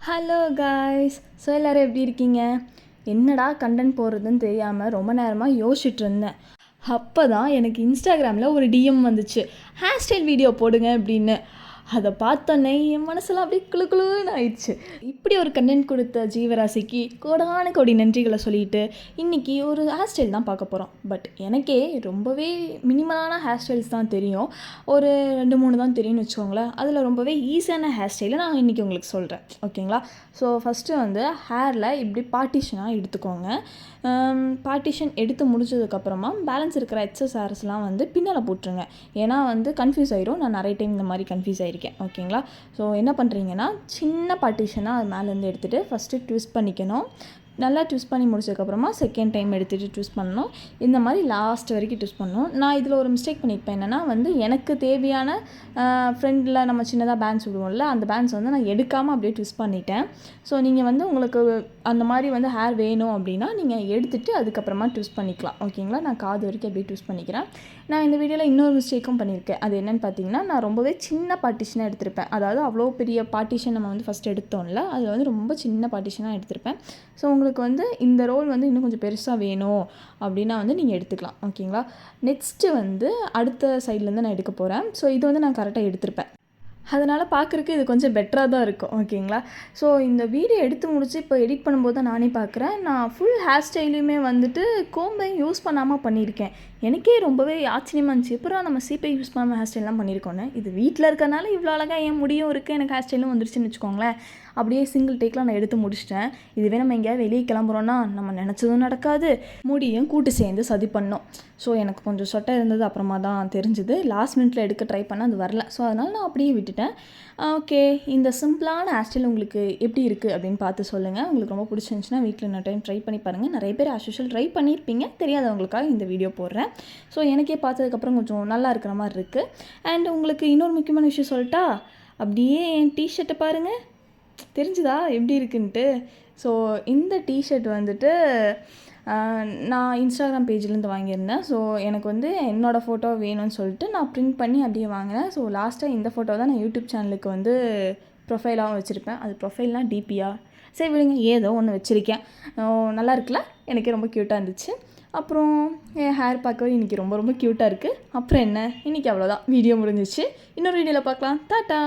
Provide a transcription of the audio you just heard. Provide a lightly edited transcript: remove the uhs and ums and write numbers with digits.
Hello guys. So எல்லோரும் எப்படி இருக்கீங்க? என்னடா கண்டென்ட் போடுறதுன்னு தெரியாமல் ரொம்ப நேரமாக யோசிச்சுட்டு இருந்தேன். அப்போ தான் எனக்கு இன்ஸ்டாகிராமில் ஒரு டிஎம் வந்துச்சு, ஹேர் ஸ்டைல் வீடியோ போடுங்க அப்படின்னு. அதை பார்த்தோன்னே என் மனசெல்லாம் அப்படியே குளுன்னு ஆயிடுச்சு. இப்படி ஒரு கண்டென்ட் கொடுத்த ஜீவராசிக்கு கோடான கோடி நன்றிகளை சொல்லிட்டு இன்றைக்கி ஒரு ஹேர் ஸ்டைல் தான் பார்க்க போகிறோம். பட் எனக்கே ரொம்பவே மினிமலான ஹேர் ஸ்டைல்ஸ் தான் தெரியும். ஒரு 2-3 தான் தெரியும்னு வச்சுக்கோங்களேன். அதில் ரொம்பவே ஈஸியான ஹேர் ஸ்டைலை நான் இன்றைக்கி உங்களுக்கு சொல்கிறேன், ஓகேங்களா? ஸோ ஃபஸ்ட்டு வந்து ஹேரில் இப்படி பார்ட்டிஷனாக எடுத்துக்கோங்க. பார்ட்டிஷன் எடுத்து முடிச்சதுக்கப்புறமா பேலன்ஸ் இருக்கிற எக்ஸஸ் ஹேர்ஸ்லாம் வந்து பின்னால் போட்டுருங்க. ஏன்னா வந்து கன்ஃபியூஸ் ஆயிரும். நான் நிறைய டைம் இந்த மாதிரி கன்ஃபியூஸ் ஆகிருக்கேன், ஓகேங்களா? ஸோ என்ன பண்ணுறீங்கன்னா, சின்ன பார்ட்டிஷனாக அது மேலேருந்து எடுத்துகிட்டு ஃபஸ்ட்டு ட்விஸ்ட் பண்ணிக்கணும். நல்லா ட்விஸ்ட் பண்ணி முடிச்சதுக்கப்புறமா செகண்ட் டைம் எடுத்துகிட்டு ட்விஸ்ட் பண்ணணும். இந்த மாதிரி லாஸ்ட் வரைக்கும் ட்விஸ்ட் பண்ணணும். நான் இதில் ஒரு மிஸ்டேக் பண்ணியிருப்பேன். என்னென்னா வந்து எனக்கு தேவையான ஃப்ரெண்டில் நம்ம சின்னதாக பேண்ட்ஸ் விடுவோம்ல, அந்த பேண்ட்ஸ் வந்து நான் எடுக்காமல் அப்படியே ட்விஸ்ட் பண்ணிட்டேன். ஸோ நீங்கள் வந்து உங்களுக்கு அந்த மாதிரி வந்து ஹேர் வேணும் அப்படின்னா நீங்கள் எடுத்துகிட்டு அதுக்கப்புறமா ட்விஸ்ட் பண்ணிக்கலாம், ஓகேங்களா? நான் காது வரைக்கும் அப்படியே ட்விஸ்ட் பண்ணிக்கிறேன். நான் இந்த வீடியோவில் இன்னொரு மிஸ்டேக்கும் பண்ணியிருக்கேன். அது என்னென்னு பார்த்தீங்கன்னா, நான் ரொம்பவே சின்ன பார்ட்டிஷனாக எடுத்திருப்பேன். அதாவது அவ்வளோ பெரிய பார்ட்டிஷன் நம்ம வந்து ஃபஸ்ட் எடுத்தோம்ல, அதில் வந்து ரொம்ப சின்ன பார்ட்டிஷனாக எடுத்திருப்பேன். ஸோ உங்களுக்கு வந்து இந்த ரோல் வந்து இன்னும் கொஞ்சம் பெருசாக வேணும் அப்படின்னா வந்து நீங்கள் எடுத்துக்கலாம், ஓகேங்களா? நெக்ஸ்ட்டு வந்து அடுத்த சைட்லேருந்து நான் எடுக்க போகிறேன். ஸோ இது வந்து நான் கரெக்டாக எடுத்திருப்பேன். அதனால் பார்க்குறக்கு இது கொஞ்சம் பெட்டராக தான் இருக்கும், ஓகேங்களா? ஸோ இந்த வீடியோ எடுத்து முடிச்சு இப்போ எடிட் பண்ணும்போது தான் நானே பார்க்குறேன், நான் ஃபுல் ஹேர் ஸ்டைலையுமே வந்துட்டு கோம்பையும் யூஸ் பண்ணாமல் பண்ணியிருக்கேன். எனக்கே ரொம்பவே ஆச்சரியமாக இருந்துச்சு, எப்பறம் நம்ம சீப்பை யூஸ் பண்ணாமல் ஹேர் ஸ்டைல்லாம் பண்ணியிருக்கோன்னு. இது வீட்டில் இருக்கனால இவ்வளோ அழகாக என் முடியும் இருக்குது, எனக்கு ஹேர் ஸ்டைலும் வந்துருச்சுன்னு வச்சுக்கோங்களேன். அப்படியே சிங்கிள் டேக்கில் நான் எடுத்து முடிச்சிட்டேன். இதுவே நம்ம எங்கேயாவது வெளியே கிளம்புறோன்னா நம்ம நினச்சதும் நடக்காது, முடியும் கூட்டு சேர்ந்து சதி பண்ணோம். ஸோ எனக்கு கொஞ்சம் சொட்டை இருந்தது, அப்புறமா தான் தெரிஞ்சுது. லாஸ்ட் மினிட்ல எடுக்க ட்ரை பண்ண அது வரல. ஸோ அதனால் நான் அப்படியே விட்டுட்டேன். ஓகே, இந்த சிம்பிளான ஹேர் ஸ்டைல் உங்களுக்கு எப்படி இருக்குது அப்படின்னு பார்த்து சொல்லுங்கள். உங்களுக்கு ரொம்ப பிடிச்சிருந்துச்சுன்னா வீட்டில் இன்னொரு டைம் ட்ரை பண்ணி பாருங்கள். நிறைய பேர் ஆஸ் யூஷுவல் ட்ரை பண்ணியிருப்பீங்க, தெரியாதவங்களுக்காக இந்த வீடியோ போடுறேன். ஸோ எனக்கே பார்த்ததுக்கப்புறம் கொஞ்சம் நல்லா இருக்கிற மாதிரி இருக்குது. அண்ட் உங்களுக்கு இன்னொரு முக்கியமான விஷயம் சொல்லிட்டா, அப்படியே என் டிஷர்ட்டை பாருங்கள், தெரிஞ்சுதா எப்படி இருக்குன்ட்டு? ஸோ இந்த டிஷர்ட் வந்துட்டு நான் இன்ஸ்டாகிராம் பேஜ்லேருந்து வாங்கியிருந்தேன். ஸோ எனக்கு வந்து என்னோடய ஃபோட்டோ வேணும்னு சொல்லிட்டு நான் ப்ரிண்ட் பண்ணி அப்படியே வாங்கினேன். ஸோ லாஸ்ட்டாக இந்த ஃபோட்டோ தான் நான் யூடியூப் சேனலுக்கு வந்து ப்ரொஃபைலாகவும் வச்சுருப்பேன். அது ப்ரொஃபைல்னால் டிபியா, சரி விடுங்க, ஏதோ ஒன்று வச்சுருக்கேன். நல்லா இருக்குல்ல? எனக்கே ரொம்ப க்யூட்டாக இருந்துச்சு. அப்புறம் என் ஹேர் பார்க்கவே இன்றைக்கி ரொம்ப ரொம்ப க்யூட்டாக இருக்குது. அப்புறம் என்ன, இன்றைக்கி அவ்வளோதான், வீடியோ முடிஞ்சிச்சு. இன்னொரு வீடியோவில் பார்க்கலாம். டாட்டா.